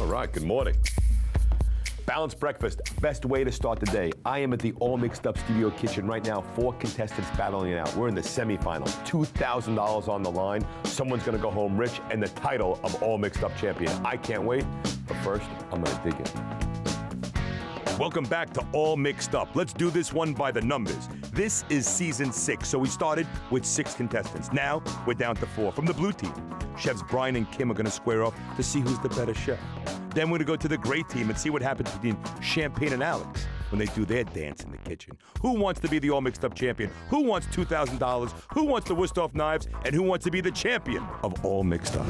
All right, good morning. Balanced breakfast, best way to start the day. I am at the All Mixed Up Studio Kitchen right now. 4 contestants battling it out. We're in the semifinals. $2,000 on the line. Someone's gonna go home rich and the title of All Mixed Up champion. I can't wait, but first, I'm gonna dig in. Welcome back to All Mixed Up. Let's do this one by the numbers. This is season 6, so we started with 6 contestants. Now, we're down to 4. From the blue team, chefs Brian and Kim are gonna square off to see who's the better chef. Then we're gonna go to the gray team and see what happens between Champagne and Alex when they do their dance in the kitchen. Who wants to be the All Mixed Up champion? Who wants $2,000? Who wants the Wusthof knives? And who wants to be the champion of All Mixed Up?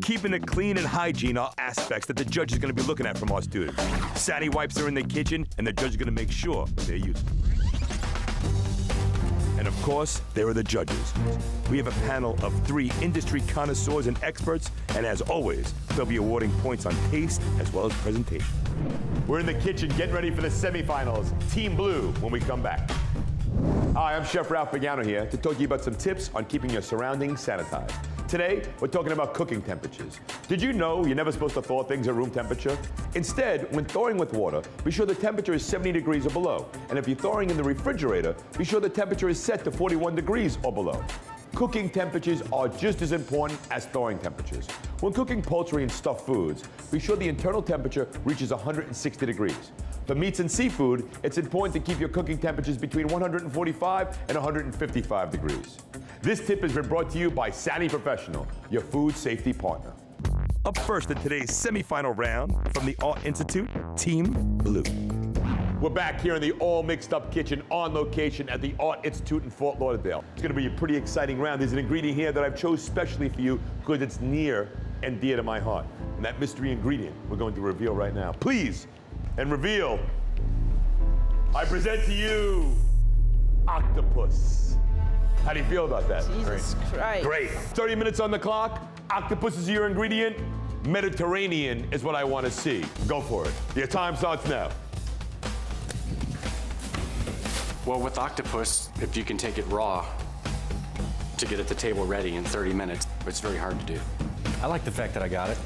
Keeping it clean and hygiene are aspects that the judge is gonna be looking at from our students. Sandy wipes are in the kitchen, and the judge is gonna make sure they're used. And of course, there are the judges. We have a panel of 3 industry connoisseurs and experts, and as always, they'll be awarding points on taste as well as presentation. We're in the kitchen getting ready for the semifinals. Team Blue when we come back. Hi, I'm Chef Ralph Pagano here to talk to you about some tips on keeping your surroundings sanitized. Today, we're talking about cooking temperatures. Did you know you're never supposed to thaw things at room temperature? Instead, when thawing with water, be sure the temperature is 70 degrees or below. And if you're thawing in the refrigerator, be sure the temperature is set to 41 degrees or below. Cooking temperatures are just as important as thawing temperatures. When cooking poultry and stuffed foods, be sure the internal temperature reaches 160 degrees. For meats and seafood, it's important to keep your cooking temperatures between 145 and 155 degrees. This tip has been brought to you by Sani Professional, your food safety partner. Up first in today's semifinal round from the Art Institute, Team Blue. We're back here in the All Mixed Up kitchen on location at the Art Institute in Fort Lauderdale. It's gonna be a pretty exciting round. There's an ingredient here that I've chose specially for you because it's near and dear to my heart. And that mystery ingredient we're going to reveal right now. Please, and reveal, I present to you, octopus. How do you feel about that? Jesus Christ. Great. 30 minutes on the clock. Octopus is your ingredient. Mediterranean is what I want to see. Go for it. Your time starts now. Well, with octopus, if you can take it raw to get at the table ready in 30 minutes, it's very hard to do. I like the fact that I got it.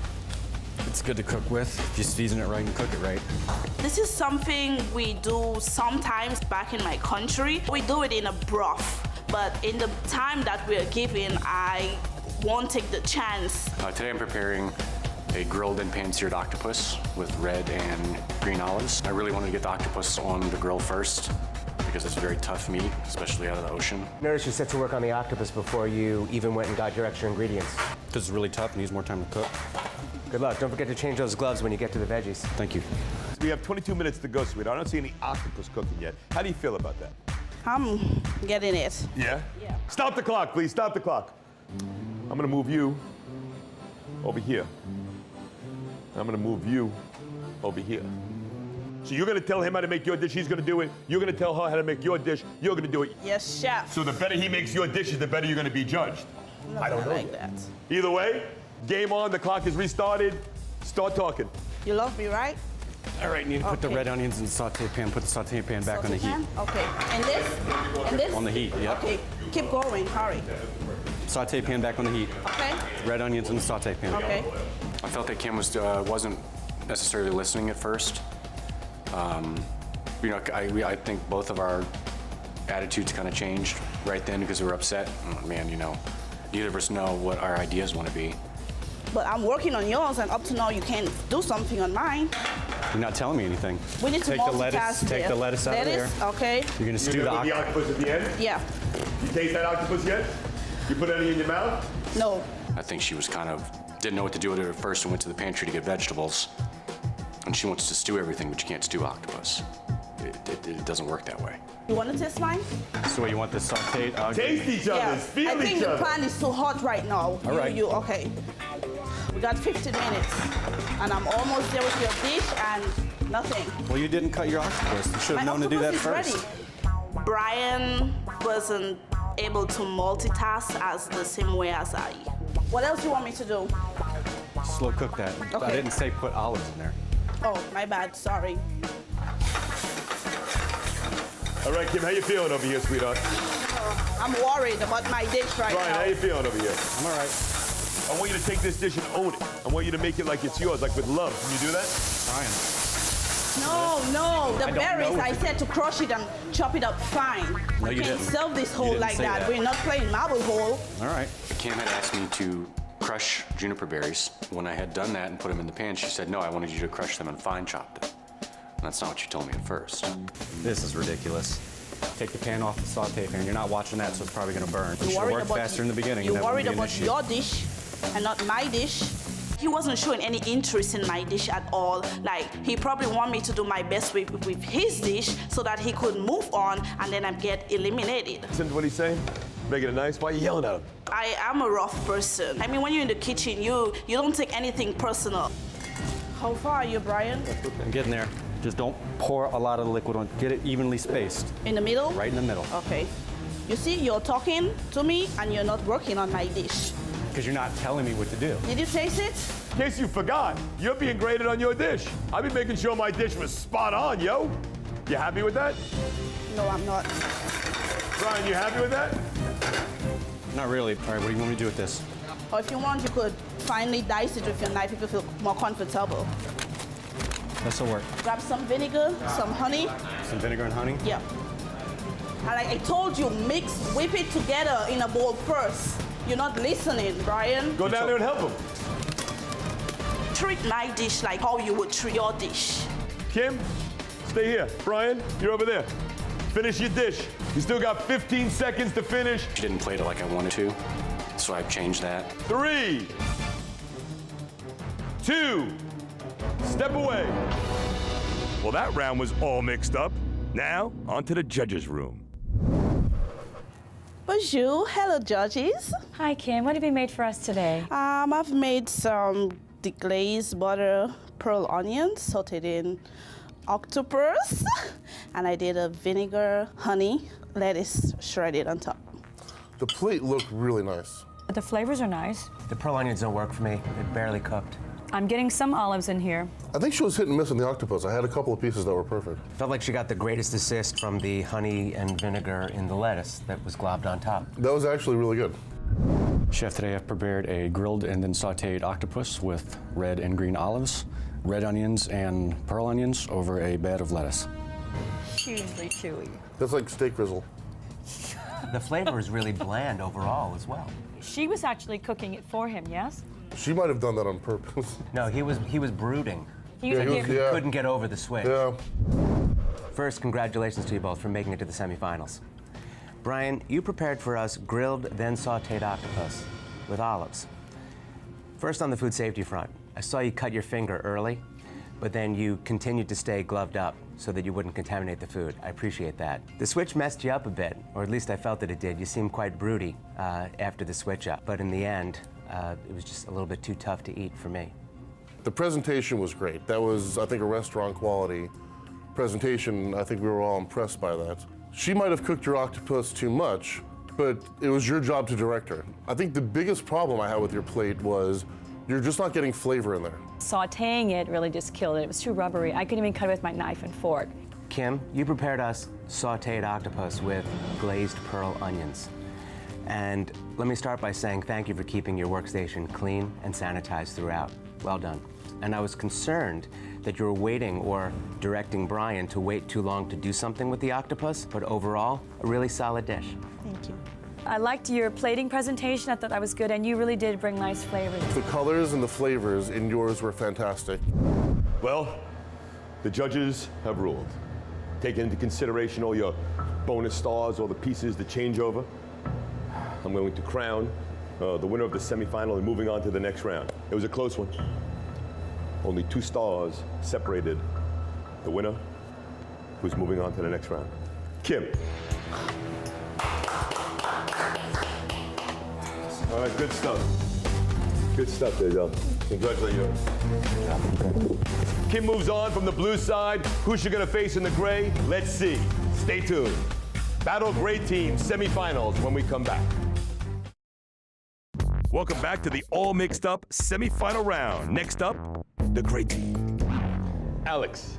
It's good to cook with if you season it right and cook it right. This is something we do sometimes back in my country. We do it in a broth, but in the time that we're given, I won't take the chance. Today I'm preparing a grilled and pan-seared octopus with red and green olives. I really wanted to get the octopus on the grill first because it's very tough meat, especially out of the ocean. Notice you set to work on the octopus before you even went and got your extra ingredients. Because it's really tough and needs more time to cook. Good luck. Don't forget to change those gloves when you get to the veggies. Thank you. We have 22 minutes to go, sweetheart. I don't see any octopus cooking yet. How do you feel about that? I'm getting it. Yeah? Yeah. Stop the clock, please. Stop the clock. I'm gonna move you over here. I'm gonna move you over here. So you're gonna tell him how to make your dish, he's gonna do it. You're gonna tell her how to make your dish, you're gonna do it. Yes, chef. So the better he makes your dishes, the better you're gonna be judged. I don't know like yet. that. Either way, game on, the clock is restarted. Start talking. You love me, right? All right, you need to put the Okay. red onions in the saute pan. Put the saute pan back on the heat. Okay. And this? And this? On the heat, yeah. Okay. Keep going. Hurry. Saute pan back on the heat. Okay. Red onions in the saute pan. Okay. I felt that Kim wasn't necessarily listening at first. I think both of our attitudes kind of changed right then because we were upset. Oh, man, neither of us know what our ideas want to be. But I'm working on yours, and up to now you can't do something on mine. You're not telling me anything. We need to Take the multitask lettuce. Take there. the lettuce out of there. Okay. You're gonna stew the the octopus. octopus at the end? Yeah. You taste that octopus yet? You put any in your mouth? No. I think she was didn't know what to do with it at first and went to the pantry to get vegetables. And she wants to stew everything, but you can't stew octopus. It doesn't work that way. You want to taste mine? So you want this sauteed? Taste each other, Yeah. feel I each think the other. pan is too hot right now. All right. Okay. We got 15 minutes, and I'm almost there with your dish and nothing. Well, you didn't cut your octopus. You should have My known to do that octopus is first. ready. Brian wasn't able to multitask as the same way as I. What else do you want me to do? Slow cook that. I Okay. didn't say put olives in there. Oh, my bad. Sorry. All right, Kim, how you feeling over here, sweetheart? I'm worried about my dish right Brian, now. how you feeling over here? I'm all right. I want you to take this dish and own it. I want you to make it like it's yours, like with love. Can you do that? Ryan. No, the don't berries, know what I to said to crush it and chop it up fine. No, You you can't didn't. serve this You hole didn't like say that. that. We're not playing marble hole. All right. Kim had asked me to crush juniper berries. When I had done that and put them in the pan, she said, no, I wanted you to crush them and fine chop them. And that's not what you told me at first. This is ridiculous. Take the pan off the saute pan. You're not watching that, so it's probably going to burn. You should have worked faster in the beginning. You're and that worried wouldn't be an about issue. your dish and not my dish. He wasn't showing any interest in my dish at all. Like, he probably wanted me to do my best with his dish so that he could move on and then I get eliminated. Listen to what he's saying? Making it nice? Why are you yelling at him? I am a rough person. I mean, when you're in the kitchen, you don't take anything personal. How far are you, Brian? I'm getting there. Just don't pour a lot of liquid on. Get it evenly spaced. In the middle? Right in the middle. Okay. You see, you're talking to me and you're not working on my dish. Because you're not telling me what to do. Did you taste it? In case you forgot, you're being graded on your dish. I've been making sure my dish was spot on, yo. You happy with that? No, I'm not. Brian, you happy with that? Not really. All right, what do you want me to do with this? Or if you want, you could finely dice it with your knife if you feel more comfortable. This'll work. Grab some vinegar, some honey. Some vinegar and honey? Yeah. And like I told you, whip it together in a bowl first. You're not listening, Brian. Go down there and help him. Treat my dish like how you would treat your dish. Kim, stay here. Brian, you're over there. Finish your dish. You still got 15 seconds to finish. She didn't plate it like I wanted to, so I changed that. 3, 2, step away. Well, that round was all mixed up. Now, on to the judges' room. Bonjour, hello judges. Hi, Kim. What have you made for us today? I've made some deglazed butter pearl onions sauteed in octopus, and I did a vinegar, honey, lettuce shredded on top. The plate looked really nice. The flavors are nice. The pearl onions don't work for me. They're barely cooked. I'm getting some olives in here. I think she was hit and miss on the octopus. I had a couple of pieces that were perfect. Felt like she got the greatest assist from the honey and vinegar in the lettuce that was globbed on top. That was actually really good. Chef, today I've prepared a grilled and then sauteed octopus with red and green olives, red onions and pearl onions over a bed of lettuce. Hugely chewy. That's like steak grizzle. The flavor is really bland overall as well. She was actually cooking it for him, yes? She might have done that on purpose. No, he was brooding. He was Yeah, he like, was- yeah. Couldn't get over the switch. Yeah. First, congratulations to you both for making it to the semifinals. Brian, you prepared for us grilled, then sauteed octopus with olives. First, on the food safety front, I saw you cut your finger early, but then you continued to stay gloved up so that you wouldn't contaminate the food. I appreciate that. The switch messed you up a bit, or at least I felt that it did. You seemed quite broody after the switch up, but in the end, it was just a little bit too tough to eat for me. The presentation was great. That was, I think, a restaurant quality presentation. I think we were all impressed by that. She might have cooked your octopus too much, but it was your job to direct her. I think the biggest problem I had with your plate was you're just not getting flavor in there. sauteing it really just killed it. It was too rubbery. I couldn't even cut it with my knife and fork. Kim, you prepared us sauteed octopus with glazed pearl onions. And let me start by saying thank you for keeping your workstation clean and sanitized throughout. Well done. And I was concerned that you were waiting or directing Brian to wait too long to do something with the octopus, but overall, a really solid dish. Thank you. I liked your plating presentation. I thought that was good, and you really did bring nice flavors. The colors and the flavors in yours were fantastic. Well, the judges have ruled. Taking into consideration all your bonus stars, all the pieces, the changeover, I'm going to crown the winner of the semifinal and moving on to the next round. It was a close one. Only 2 stars separated the winner, who's moving on to the next round. Kim. All right, good stuff. Good stuff there, Joe. Congratulate you. Kim moves on from the blue side. Who's she gonna face in the gray? Let's see. Stay tuned. Battle Gray Team semifinals when we come back. Welcome back to the all mixed up semifinal round. Next up, the Gray Team. Alex,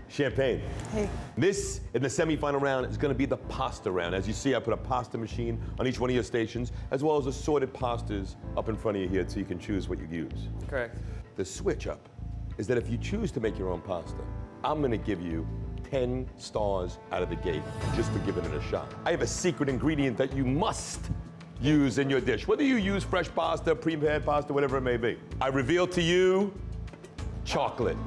Champagne. Hey. This, in the semifinal round, is going to be the pasta round. As you see, I put a pasta machine on each one of your stations, as well as assorted pastas up in front of you here so you can choose what you use. Correct. The switch up is that if you choose to make your own pasta, I'm going to give you 10 stars out of the gate just for giving it a shot. I have a secret ingredient that you must use in your dish, whether you use fresh pasta, pre-prepared pasta, whatever it may be. I reveal to you chocolate.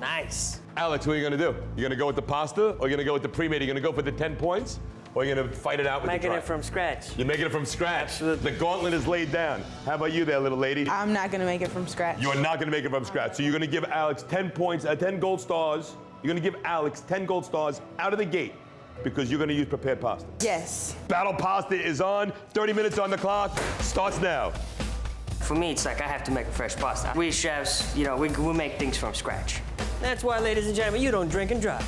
Nice. Alex, what are you gonna do? You gonna go with the pasta, or you gonna go with the pre-made? You gonna go for the 10 points, or you gonna fight it out with Making the it from scratch. You're making it from scratch. Absolutely. The gauntlet is laid down. How about you there, little lady? I'm not gonna make it from scratch. You are not gonna make it from scratch. So you're gonna give Alex 10 points, 10 gold stars. You're gonna give Alex 10 gold stars out of the gate because you're gonna use prepared pasta. Yes. Battle pasta is on. 30 minutes on the clock. Starts now. For me, it's like I have to make a fresh pasta. We chefs, you know, we make things from scratch. That's why, ladies and gentlemen, you don't drink and drive.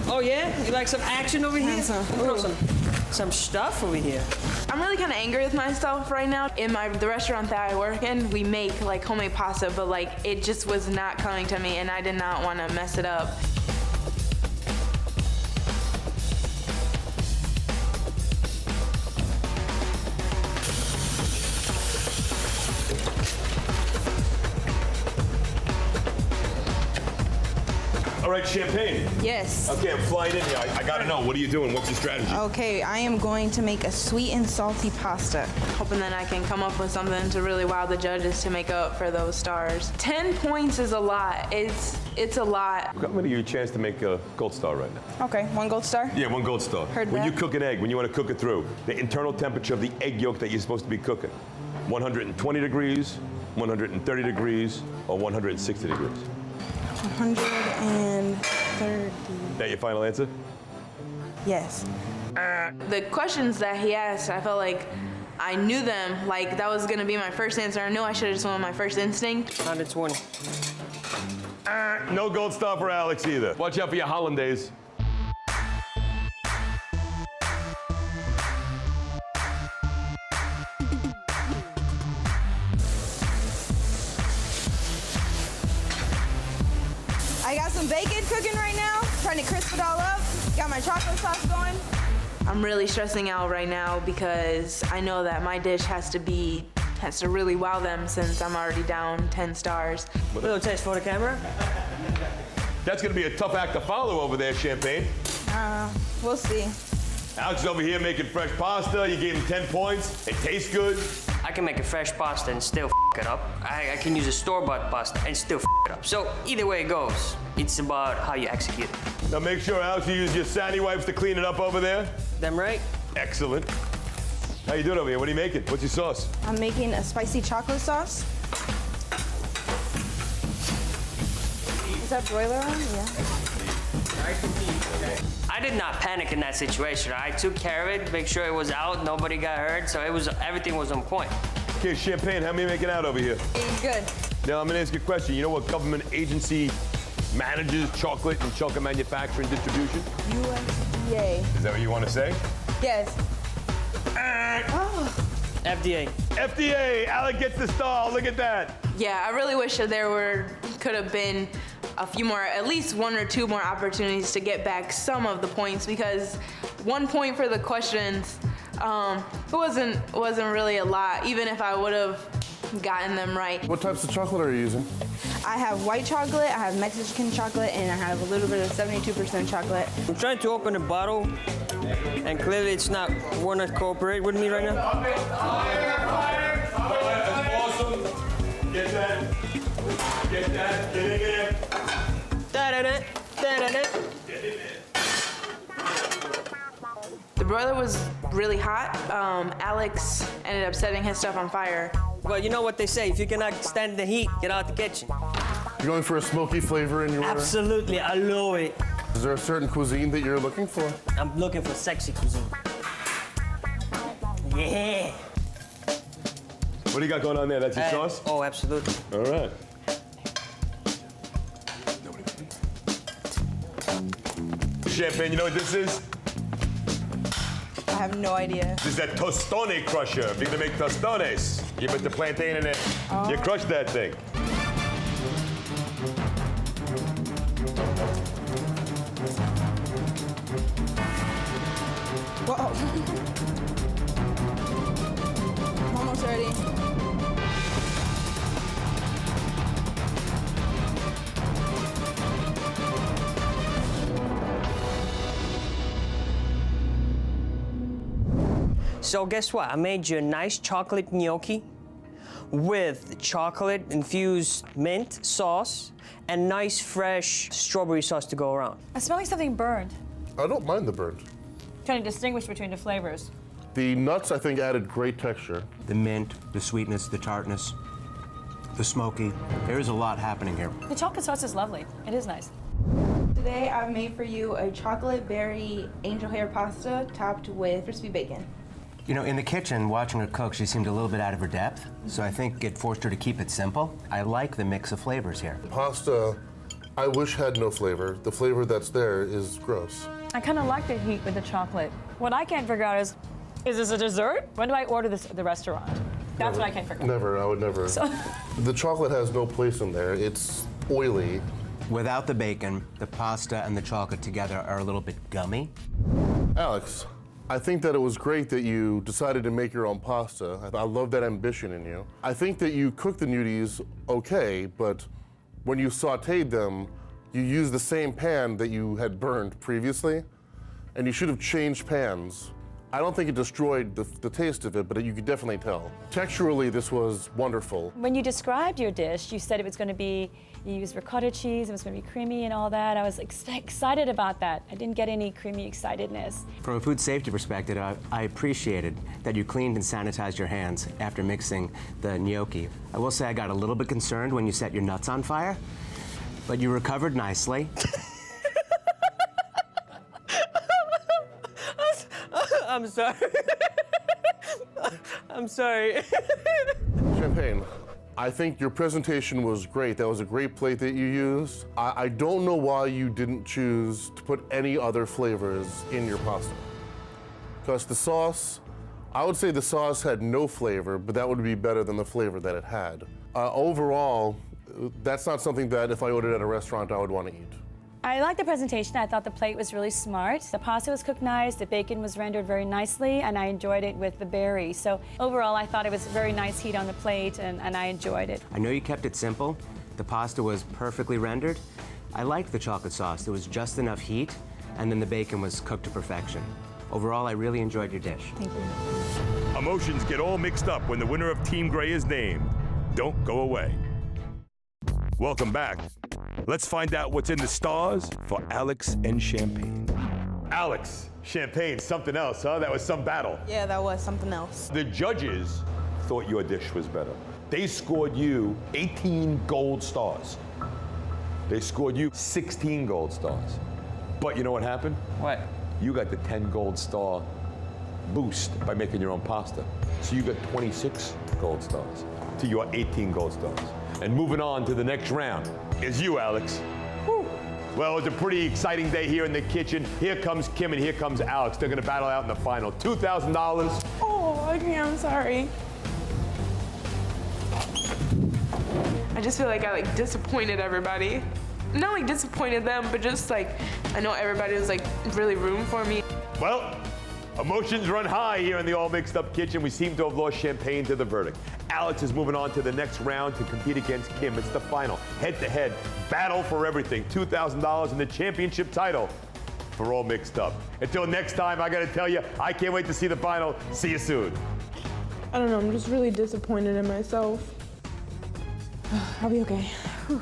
Oh yeah? You like some action over here? Some stuff over here. I'm really kind of angry with myself right now. In the restaurant that I work in, we make like homemade pasta, but like it just was not coming to me, and I did not want to mess it up. All right, Champagne. Yes. Okay, I'm flying in here. I gotta know, what are you doing? What's your strategy? Okay, I am going to make a sweet and salty pasta. Hoping that I can come up with something to really wow the judges to make up for those stars. 10 points is a lot. It's a lot. I'm gonna give you a chance to make a gold star right now. Okay, 1 gold star? Yeah, 1 gold star. Heard when that. you cook an egg, when you want to cook it through, the internal temperature of the egg yolk that you're supposed to be cooking, 120 degrees, 130 degrees, or 160 degrees. 130. That your final answer? Yes. The questions that he asked, I felt like I knew them. Like that was gonna be my first answer. I knew I should have just went with my first instinct. 120. No gold star for Alex either. Watch out for your hollandaise. I got some bacon cooking right now, trying to crisp it all up. Got my chocolate sauce going. I'm really stressing out right now because I know that my dish has to really wow them since I'm already down 10 stars. A little taste for the camera. That's gonna be a tough act to follow over there, Champagne. We'll see. Alex is over here making fresh pasta. You gave him 10 points. It tastes good. I can make a fresh pasta and still it up. I can use a store-bought pasta and still it up. So either way it goes, it's about how you execute it. Now make sure, Alex, you use your sandy wipes to clean it up over there. Them right? Excellent. How you doing over here? What are you making? What's your sauce? I'm making a spicy chocolate sauce. Is that broiler on? Yeah. I did not panic in that situation. I took care of it, make sure it was out, nobody got hurt, so everything was on point. Okay, Champagne, how many making out over here? Good. Now I'm gonna ask you a question. You know what government agency manages chocolate and chocolate manufacturing and distribution? USDA. Is that what you want to say? Yes. FDA. FDA, Alec gets the star, look at that. Yeah, I really wish that could have been a few more, at least 1 or 2 more opportunities to get back some of the points, because 1 point for the questions, it wasn't really a lot, even if I would have gotten them right. What types of chocolate are you using? I have white chocolate, I have Mexican chocolate, and I have a little bit of 72% chocolate. I'm trying to open a bottle, and clearly it's not want to cooperate with me right now. That's awesome. Get that. Get that. Get in there. Da-da-da, da-da-da. Get in there. The broiler was really hot. Alex ended up setting his stuff on fire. Well, you know what they say, if you cannot stand the heat, get out the kitchen. You're going for a smoky flavor in your order? Absolutely, I love it. Is there a certain cuisine that you're looking for? I'm looking for sexy cuisine. Yeah. What do you got going on there? That's your sauce? Oh, absolutely. All right. Champagne, you know what this is? I have no idea. This is that tostone crusher. If you're gonna make tostones, you put the plantain in it, you crush that thing. So guess what? I made you a nice chocolate gnocchi with chocolate-infused mint sauce and nice fresh strawberry sauce to go around. I'm smelling something burned. I don't mind the burnt. Trying to distinguish between the flavors. The nuts, I think, added great texture. The mint, the sweetness, the tartness, the smoky. There is a lot happening here. The chocolate sauce is lovely. It is nice. Today I've made for you a chocolate berry angel hair pasta topped with crispy bacon. You know, in the kitchen, watching her cook, she seemed a little bit out of her depth, so I think it forced her to keep it simple. I like the mix of flavors here. Pasta, I wish had no flavor. The flavor that's there is gross. I kind of like the heat with the chocolate. What I can't figure out is this a dessert? When do I order this at the restaurant? That's what I can't figure out. Never, I would never. The chocolate has no place in there. It's oily. Without the bacon, the pasta and the chocolate together are a little bit gummy. Alex, I think that it was great that you decided to make your own pasta. I love that ambition in you. I think that you cooked the gnudis okay, but when you sauteed them, you used the same pan that you had burned previously, and you should have changed pans. I don't think it destroyed the taste of it, but you could definitely tell. Texturally, this was wonderful. When you described your dish, you said it was going to be, you used ricotta cheese, it was going to be creamy and all that. I was excited about that. I didn't get any creamy excitedness. From a food safety perspective, I appreciated that you cleaned and sanitized your hands after mixing the gnocchi. I will say I got a little bit concerned when you set your nuts on fire, but you recovered nicely. I'm sorry. I'm sorry. Champagne, I think your presentation was great. That was a great plate that you used. I don't know why you didn't choose to put any other flavors in your pasta. Because the sauce, I would say the sauce had no flavor, but that would be better than the flavor that it had. Overall, that's not something that if I ordered at a restaurant, I would want to eat. I liked the presentation. I thought the plate was really smart. The pasta was cooked nice, the bacon was rendered very nicely, and I enjoyed it with the berry. So overall, I thought it was very nice heat on the plate, and I enjoyed it. I know you kept it simple. The pasta was perfectly rendered. I liked the chocolate sauce. There was just enough heat, and then the bacon was cooked to perfection. Overall, I really enjoyed your dish. Thank you. Emotions get all mixed up when the winner of Team Gray is named. Don't go away. Welcome back. Let's find out what's in the stars for Alex and Champagne. Alex, Champagne, something else, huh? That was some battle. Yeah, that was something else. The judges thought your dish was better. They scored you 18 gold stars. They scored you 16 gold stars. But you know what happened? What? You got the 10 gold star boost by making your own pasta. So you got 26 gold stars to your 18 gold stars. And moving on to the next round is you, Alex. Woo. Well, it was a pretty exciting day here in the kitchen. Here comes Kim and here comes Alex. They're gonna battle out in the final. $2,000. Oh, okay, I'm sorry. I just feel like I disappointed everybody. Not disappointed them, but just I know everybody was really rooting for me. Well, emotions run high here in the All Mixed Up Kitchen. We seem to have lost Champagne to the verdict. Alex is moving on to the next round to compete against Kim. It's the final head-to-head battle for everything. $2,000 and the championship title for All Mixed Up. Until next time, I gotta tell you, I can't wait to see the final. See you soon. I don't know, I'm just really disappointed in myself. I'll be okay. Whew.